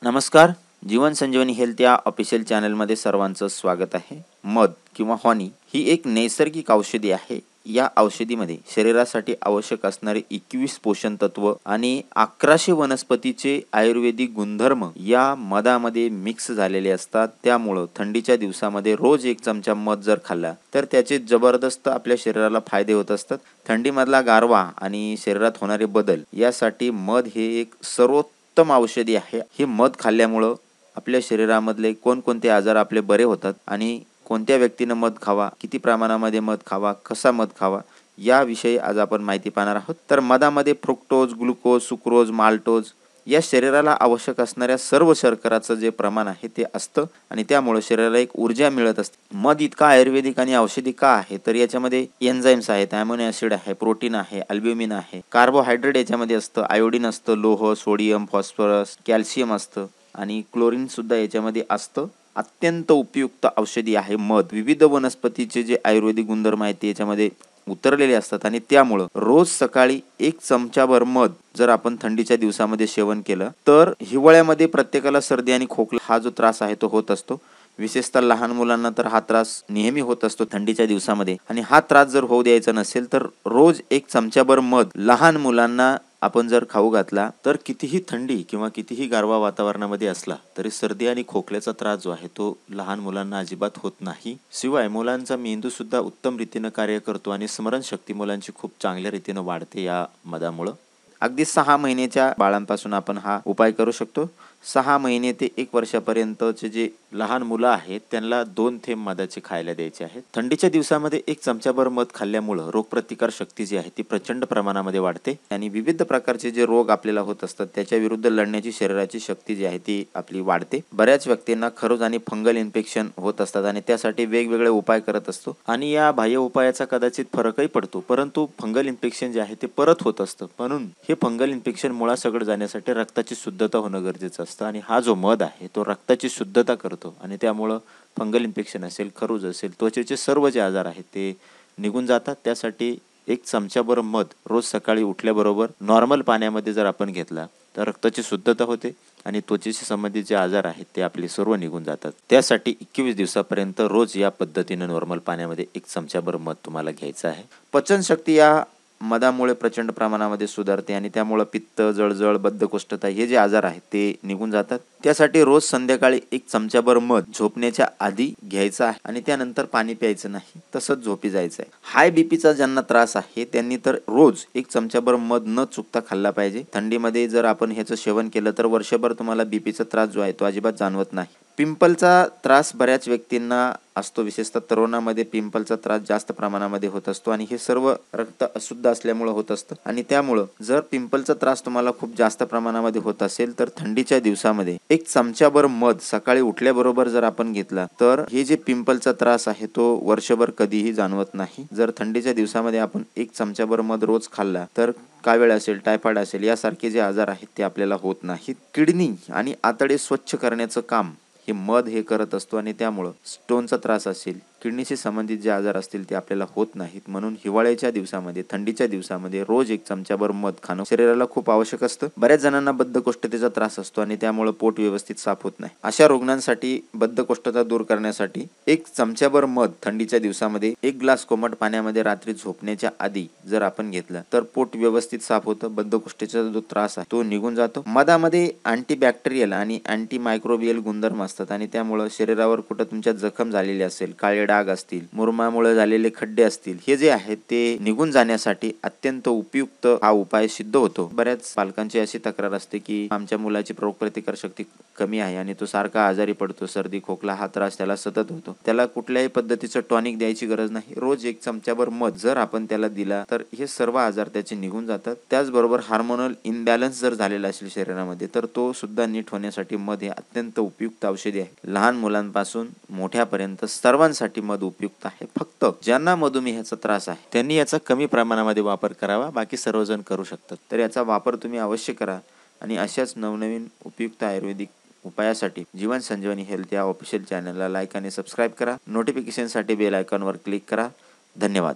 नमस्कार. जीवन संजीवनी हेल्थ या ऑफिशियल चॅनलमध्ये सर्वांचं स्वागत आहे. मध किंवा हॉनी ही एक नैसर्गिक औषधी आहे. या औषधीमध्ये शरीरासाठी आवश्यक असणारे 21 पोषण तत्व आणि 1100 वनस्पतीचे आयुर्वेदिक गुणधर्म या मधामध्ये मिक्स झालेले असतात. त्यामुळं थंडीच्या दिवसामध्ये रोज 1 चमचा मध जर खाल्ला तर त्याचे जबरदस्त आपल्या शरीराला फायदे होत असतात. थंडीमधला गारवा आणि शरीरात होणारे बदल यासाठी मध हे एक सर्वोत्तम औषधी आहे. हे मध खाल्ल्यामुळं आपल्या शरीरामधले कोणकोणते आजार आपले बरे होतात आणि कोणत्या व्यक्तीनं मध खावा, किती प्रमाणामध्ये मध खावा, कसा मध खावा याविषयी आज आपण माहिती पाहणार आहोत. तर मधामध्ये फ्रुक्टोज, ग्लुकोज, सुक्रोज, माल्टोज या शरीराला आवश्यक असणाऱ्या सर्व शर्कराचं जे प्रमाण आहे ते असतं आणि त्यामुळे शरीराला एक ऊर्जा मिळत असते. मध इतका आयुर्वेदिक आणि औषधी का आहे, तर याच्यामध्ये एन्झाईम्स आहेत, अॅमिनो ॲसिड आहे, प्रोटीन आहे, अल्ब्युमिन आहे, कार्बोहायड्रेट याच्यामध्ये असतं, आयोडीन असतं, लोह, सोडियम, फॉस्फरस, कॅल्शियम असतं आणि क्लोरीन सुद्धा याच्यामध्ये असतं. अत्यंत उपयुक्त औषधी आहे मध. विविध वनस्पतीचे जे आयुर्वेदिक गुणधर्म आहेत ते याच्यामध्ये उतरलेले असतात आणि त्यामुळं रोज सकाळी 1 चमचाभर मध जर आपण थंडीच्या दिवसामध्ये सेवन केलं तर हिवाळ्यामध्ये प्रत्येकाला सर्दी आणि खोकला हा जो त्रास आहे तो होत असतो. विशेषतः लहान मुलांना तर हा त्रास नेहमी होत असतो थंडीच्या दिवसामध्ये आणि हा त्रास जर होऊ द्यायचा नसेल तर रोज 1 चमचाभर मध लहान मुलांना आपण जर खाऊ घातला तर कितीही थंडी किंवा कितीही गारवा वातावरणामध्ये असला तरी सर्दी आणि खोकल्याचा त्रास जो आहे तो लहान मुलांना अजिबात होत नाही. शिवाय मुलांचा मेंदू सुद्धा उत्तम रीतीनं कार्य करतो आणि स्मरणशक्ती मुलांची खूप चांगल्या रीतीनं वाढते या मधामुळं. अगदी 6 महिन्याच्या बाळांपासून आपण हा उपाय करू शकतो. 6 महिने ते 1 वर्षापर्यंतचे जे लहान मुलं आहेत त्यांना 2 थेंब मधाचे खायला द्यायचे आहेत. थंडीच्या दिवसामध्ये 1 चमचाभर मध खाल्ल्यामुळं रोगप्रतिकार शक्ती जी आहे ती प्रचंड प्रमाणामध्ये वाढते आणि विविध प्रकारचे जे रोग आपल्याला होत असतात त्याच्या विरुद्ध लढण्याची शरीराची शक्ती जी आहे ती आपली वाढते. बऱ्याच व्यक्तींना खरोज आणि फंगल इन्फेक्शन होत असतात आणि त्यासाठी वेगवेगळे उपाय करत असतो आणि या बाह्य उपायाचा कदाचित फरकही पडतो, परंतु फंगल इन्फेक्शन जे आहे ते परत होत असतं. म्हणून हे फंगल इन्फेक्शन मुळासकट जाण्यासाठी रक्ताची शुद्धता होणं गरजेचं असतं आणि हा जो मध आहे तो रक्ताची शुद्धता करतो आणि त्यामुळं फंगल इन्फेक्शन असेल, खरूज असेल, त्वचेचे सर्व जे आजार आहेत ते निघून जातात. त्यासाठी 1 चमचाभर मध रोज सकाळी उठल्याबरोबर नॉर्मल पाण्यामध्ये जर आपण घेतला तर रक्ताची शुद्धता होते आणि त्वचेशी संबंधित जे आजार आहेत ते आपले सर्व निघून जातात. त्यासाठी 21 दिवसापर्यंत रोज या पद्धतीने नॉर्मल पाण्यामध्ये 1 चमचाभर मध तुम्हाला घ्यायचं आहे. पचनशक्ती या मधामुळे प्रचंड प्रमाणामध्ये सुधारते आणि त्यामुळे पित्त, जळजळ, बद्धकोष्ठता हे जे आजार आहेत ते निघून जातात. त्यासाठी रोज संध्याकाळी 1 चमचाभर मध झोपण्याच्या आधी घ्यायचा आहे आणि त्यानंतर पाणी प्यायचं नाही, तसंच झोपी जायचं आहे. हाय बीपीचा ज्यांना त्रास आहे त्यांनी तर रोज 1 चमचाभर मध न चुकता खाल्ला पाहिजे. थंडीमध्ये जर आपण ह्याचं सेवन केलं तर वर्षभर तुम्हाला बीपीचा त्रास जो आहे तो अजिबात जाणवत नाही. पिंपलचा त्रास बऱ्याच व्यक्तींना असतो, विशेषतः तरुणामध्ये पिंपलचा त्रास जास्त प्रमाणामध्ये होत असतो आणि हे सर्व रक्त अशुद्ध असल्यामुळे होत असतं आणि त्यामुळं जर पिंपलचा त्रास तुम्हाला खूप जास्त प्रमाणामध्ये होत असेल तर थंडीच्या दिवसामध्ये 1 चमचाभर मध सकाळी उठल्याबरोबर जर आपण घेतला तर हे जे पिंपलचा त्रास आहे तो वर्षभर कधीही जाणवत नाही. जर थंडीच्या दिवसामध्ये आपण 1 चमचाभर मध रोज खाल्ला तर कावीळ असेल, टायफॉइड असेल यासारखे जे आजार आहेत ते आपल्याला होत नाहीत. किडनी आणि आतडे स्वच्छ करण्याचं काम हे मध हे करत असतो आणि त्यामुळं स्टोनचा त्रास असेल, किडनीशी संबंधित जे आजार असतील ते आपल्याला होत नाहीत. म्हणून हिवाळ्याच्या दिवसामध्ये, थंडीच्या दिवसामध्ये रोज 1 चमचाभर मध खाणं शरीराला खूप आवश्यक असतं. बऱ्याच जणांना बद्धकोष्ठतेचा त्रास असतो आणि त्यामुळे पोट व्यवस्थित साफ होत नाही. अशा रुग्णांसाठी बद्धकोष्ठता दूर करण्यासाठी 1 चमचाभर मध थंडीच्या दिवसामध्ये 1 ग्लास कोमट पाण्यामध्ये रात्री झोपण्याच्या आधी जर आपण घेतला तर पोट व्यवस्थित साफ होतं. बद्धकोष्ठतेचा जो त्रास आहे तो निघून जातो. मधामध्ये अँटीबॅक्टेरियल आणि अँटीमायक्रोबियल गुणधर्म असतात आणि त्यामुळे शरीरावर कुठं तुमच्या जखम झालेली असेल, काळे डाग असतील, मुरुमामुळे झालेले खड्डे असतील, हे जे आहेत ते निघून जाण्यासाठी अत्यंत उपयुक्त हा उपाय सिद्ध होतो. बऱ्याच पालकांची अशी तक्रार असते की आमच्या मुलाची रोगप्रतिकार शक्ती कमी आहे आणि तो सारखा आजारी पडतो, सर्दी खोकला हा त्रास त्याला सतत होतो. त्याला कुठल्याही पद्धतीचं टॉनिक द्यायची गरज नाही. रोज 1 चमचाभर मध जर आपण त्याला दिला तर हे सर्व आजार त्याचे निघून जातात. त्याचबरोबर हार्मोनल इम्बॅलन्स जर झालेला असेल शरीरामध्ये तर तो सुद्धा नीट होण्यासाठी मध हे अत्यंत उपयुक्त औषधी आहे. लहान मुलांपासून मोठ्यापर्यंत सर्वांसाठी मध उपयुक्त आहे. फक्त ज्यांना मधुमेहाचा त्रास आहे त्यांनी याचा कमी प्रमाणामध्ये वापर करावा, बाकी सर्वजण करू शकतात. तर याचा वापर तुम्ही अवश्य करा आणि अशाच नवनवीन उपयुक्त आयुर्वेदिक उपायासाठी जीवन संजीवनी हेल्थ या ऑफिशियल चॅनलला लाईक आणि सबस्क्राईब करा. नोटिफिकेशनसाठी बेल आयकॉनवर क्लिक करा. धन्यवाद.